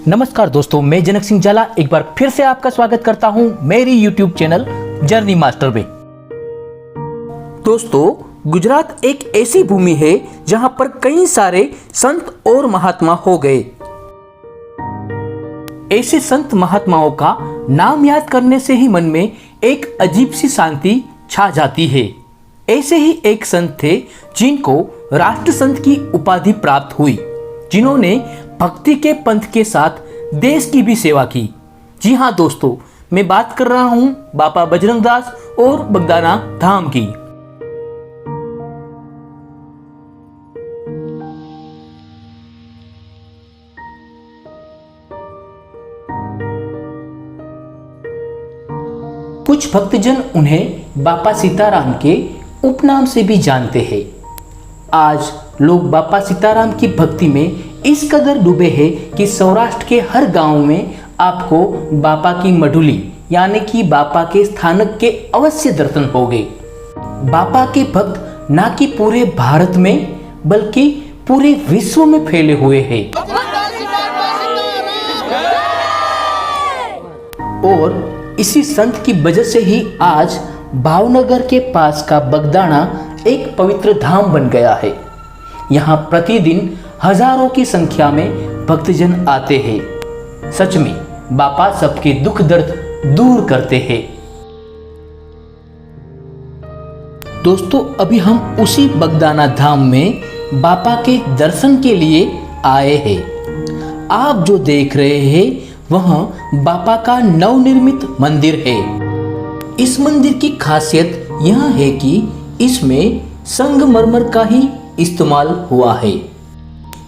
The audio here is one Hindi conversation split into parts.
नमस्कार दोस्तों, मैं जनक सिंह जाला एक बार फिर से आपका स्वागत करता हूं मेरी YouTube चैनल जर्नी मास्टर में। दोस्तों, गुजरात एक ऐसी भूमि है जहां पर कई सारे संत और महात्मा हो गए। ऐसे संत महात्माओं का नाम याद करने से ही मन में एक अजीब सी शांति छा जाती है। ऐसे ही एक संत थे जिनको राष्ट्र संत की उपाधि प्राप्त हुई, जिन्होंने भक्ति के पंथ के साथ देश की भी सेवा की। जी हाँ दोस्तों, मैं बात कर रहा हूं बाबा बजरंग दास और बगदाना धाम की। कुछ भक्तजन उन्हें बाबा सीताराम के उपनाम से भी जानते हैं। आज लोग बाबा सीताराम की भक्ति में इस कदर डूबे हैं कि सौराष्ट्र के हर गांव में आपको बाबा की मढुली यानी कि बाबा के स्थानक के अवश्य दर्शन होंगे। बाबा के भक्त ना कि पूरे भारत में बल्कि पूरे विश्व में फैले हुए हैं। और इसी संत की वजह से ही आज भावनगर के पास का बगदाना एक पवित्र धाम बन गया है। यहाँ प्रतिदिन हजारों की संख्या में भक्तजन आते हैं। सच में बाबा सबके दुख दर्द दूर करते हैं। दोस्तों, अभी हम उसी बगदाना धाम में बाबा के दर्शन के लिए आए हैं। आप जो देख रहे हैं वह बाबा का नवनिर्मित मंदिर है। इस मंदिर की खासियत यह है कि इसमें संगमरमर का ही इस्तेमाल हुआ है।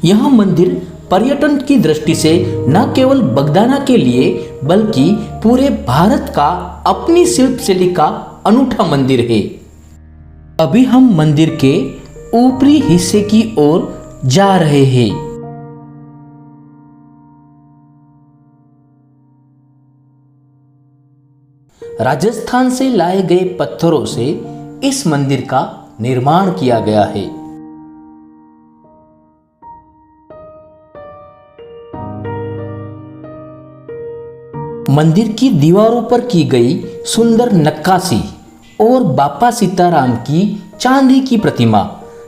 यह मंदिर पर्यटन की दृष्टि से न केवल बगदाना के लिए बल्कि पूरे भारत का अपनी शिल्प शैली का अनूठा मंदिर है। अभी हम मंदिर के ऊपरी हिस्से की ओर जा रहे हैं। राजस्थान से लाए गए पत्थरों से इस मंदिर का निर्माण किया गया है। मंदिर की दीवारों पर की गई सुंदर नक्काशी और बाबा सीताराम की चांदी की प्रतिमा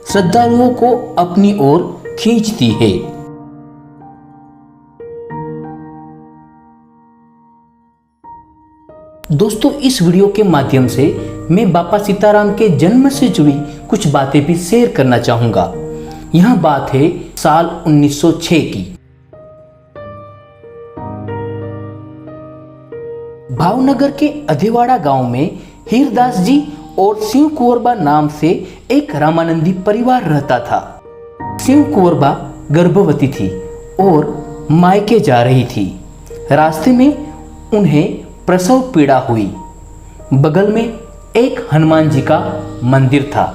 श्रद्धालुओं को अपनी ओर खींचती है। दोस्तों, इस वीडियो के माध्यम से मैं बाबा सीताराम के जन्म से जुड़ी कुछ बातें भी शेयर करना चाहूंगा। यह बात है साल 1906 की। भावनगर के अधिवाड़ा गांव में हीरदास जी और शिव कुंवरबा नाम से एक रामानंदी परिवार रहता था। शिव कुंवरबा गर्भवती थी और मायके जा रही थी। रास्ते में उन्हें प्रसव पीड़ा हुई। बगल में एक हनुमान जी का मंदिर था।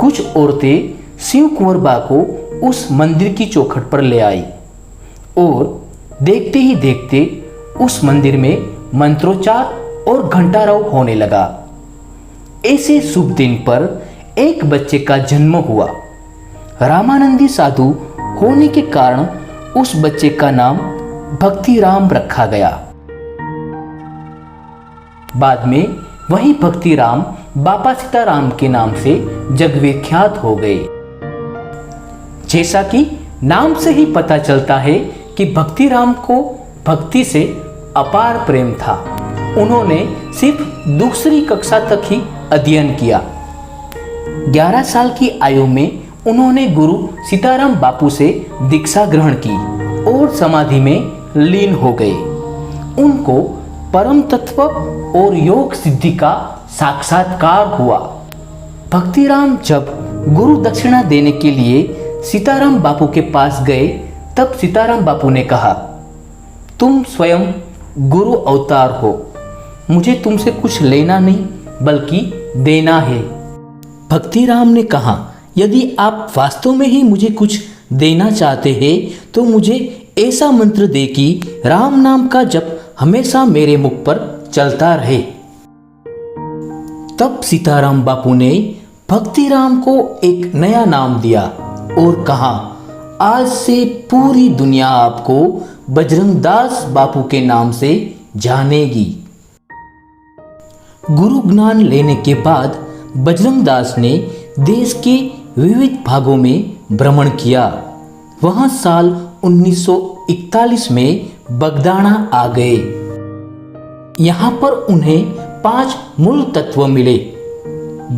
कुछ औरतें शिव कुंवरबा को उस मंदिर की चौखट पर ले आई और देखते ही देखते उस मंदिर में मंत्रोच्चार और घंटारव होने लगा। ऐसे शुभ दिन पर एक बच्चे का जन्म हुआ। रामानंदी साधु होने के कारण उस बच्चे का नाम भक्तिराम रखा गया। बाद में वही भक्तिराम बाबा सीताराम के नाम से जगविख्यात हो गए। जैसा कि नाम से ही पता चलता है कि भक्तिराम को भक्ति से अपार प्रेम था। उन्होंने सिर्फ दूसरी कक्षा तक ही अध्ययन किया। 11 साल की आयु में उन्होंने गुरु सीताराम बापू से दीक्षा ग्रहण की और समाधि में लीन हो गए। उनको परम तत्व और योग सिद्धि का साक्षात्कार हुआ। भक्तिराम जब गुरु दक्षिणा देने के लिए सीताराम बापू के पास गए तब सीताराम बापू ने कहा, तुम स्वयं गुरु अवतार हो, मुझे तुमसे कुछ लेना नहीं बल्कि देना है। भक्तिराम ने कहा, यदि आप वास्तव में ही मुझे कुछ देना चाहते हैं तो मुझे ऐसा मंत्र दे कि राम नाम का जप हमेशा मेरे मुख पर चलता रहे। तब सीताराम बापू ने भक्तिराम को एक नया नाम दिया और कहा, आज से पूरी दुनिया आपको बजरंगदास बापू के नाम से जानेगी। गुरु ज्ञान लेने के बाद बजरंगदास ने देश के विविध भागों में भ्रमण किया। वहां साल 1941 में बगदाना आ गए। यहाँ पर उन्हें 5 मूल तत्व मिले: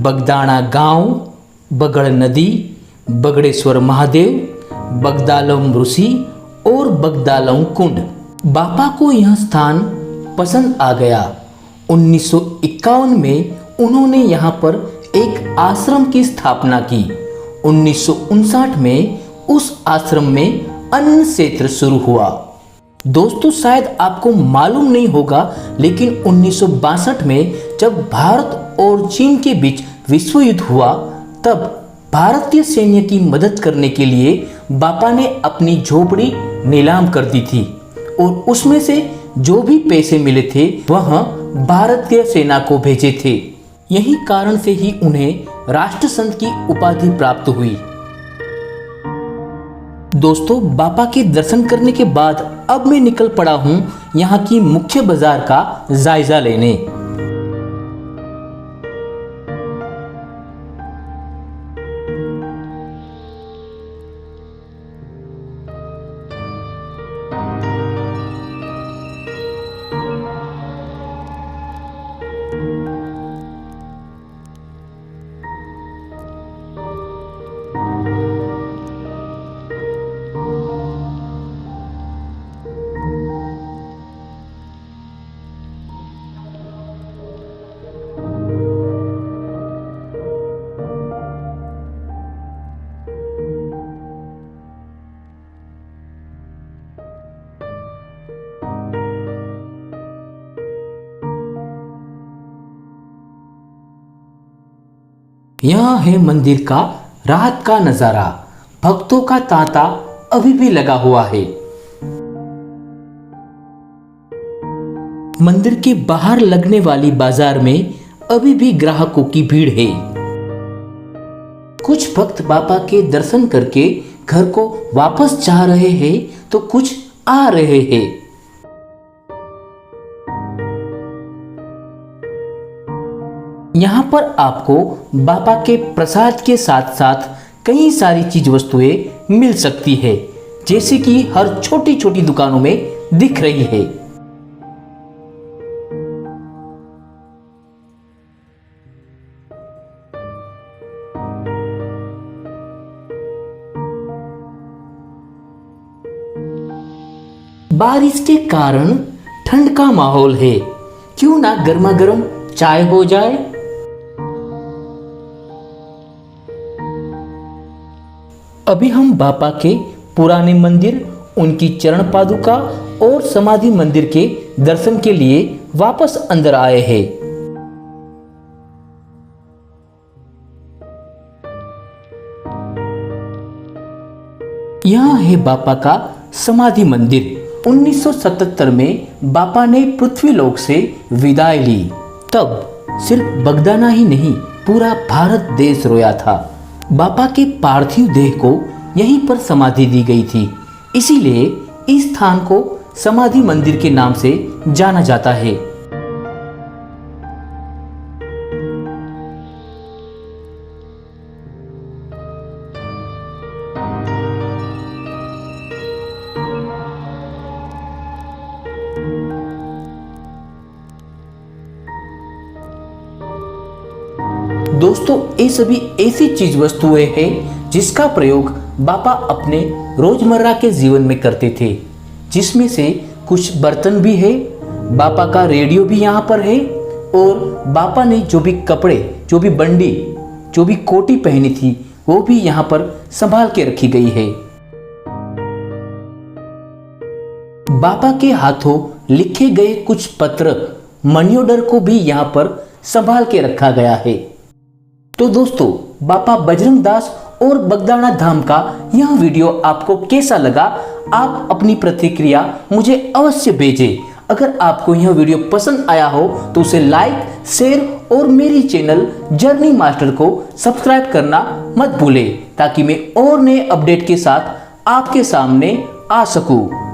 बगदाना गांव, बगड़ नदी, बगड़ेश्वर महादेव, बगदालम ऋषि और बगदालम कुंड। बापा को यह स्थान पसंद आ गया। 1951 में उन्होंने यहाँ पर एक आश्रम की स्थापना की। 1959 में उस आश्रम में अन्न क्षेत्र शुरू हुआ। दोस्तों, शायद आपको मालूम नहीं होगा, लेकिन 1962 में जब भारत और चीन के बीच विश्व युद्ध हुआ, तब भारतीय सैन्य की मदद करने के लिए बापा ने अपनी झोपड़ी नीलाम कर दी थी और उसमें से जो भी पैसे मिले थे वह भारतीय सेना को भेजे थे। यही कारण से ही उन्हें राष्ट्रसंत की उपाधि प्राप्त हुई। दोस्तों, बापा के दर्शन करने के बाद अब मैं निकल पड़ा हूं यहाँ की मुख्य बाजार का जायजा लेने। यह है मंदिर का रात का नजारा। भक्तों का तांता अभी भी लगा हुआ है। मंदिर के बाहर लगने वाली बाजार में अभी भी ग्राहकों की भीड़ है। कुछ भक्त बापा के दर्शन करके घर को वापस जा रहे हैं तो कुछ आ रहे हैं। यहाँ पर आपको बापा के प्रसाद के साथ साथ कई सारी चीज वस्तुएं मिल सकती है, जैसे कि हर छोटी छोटी दुकानों में दिख रही है। बारिश के कारण ठंड का माहौल है, क्यों ना गर्मा गर्म चाय हो जाए। अभी हम बापा के पुराने मंदिर, उनकी चरण पादुका और समाधि मंदिर के दर्शन के लिए वापस अंदर आए हैं। यह है बापा का समाधि मंदिर। 1977 में बापा ने पृथ्वीलोक से विदाई ली। तब सिर्फ बगदाना ही नहीं, पूरा भारत देश रोया था। बापा के पार्थिव देह को यहीं पर समाधि दी गई थी, इसीलिए इस स्थान को समाधि मंदिर के नाम से जाना जाता है। दोस्तों, ये सभी ऐसी चीज वस्तुएं हैं जिसका प्रयोग बापा अपने रोजमर्रा के जीवन में करते थे, जिसमें से कुछ बर्तन भी है, बापा का रेडियो भी यहाँ पर है और बापा ने जो भी कपड़े, जो भी बंडी, जो भी कोटी पहनी थी वो भी यहाँ पर संभाल के रखी गई है। बापा के हाथों लिखे गए कुछ पत्र, मनी ऑर्डर को भी यहाँ पर संभाल के रखा गया है। तो दोस्तों, बापा बजरंगदास और बगदाना धाम का यह वीडियो आपको कैसा लगा? आप अपनी प्रतिक्रिया मुझे अवश्य भेजें। अगर आपको यह वीडियो पसंद आया हो तो उसे लाइक, शेयर और मेरी चैनल जर्नी मास्टर को सब्सक्राइब करना मत भूलें, ताकि मैं और नए अपडेट के साथ आपके सामने आ सकूं।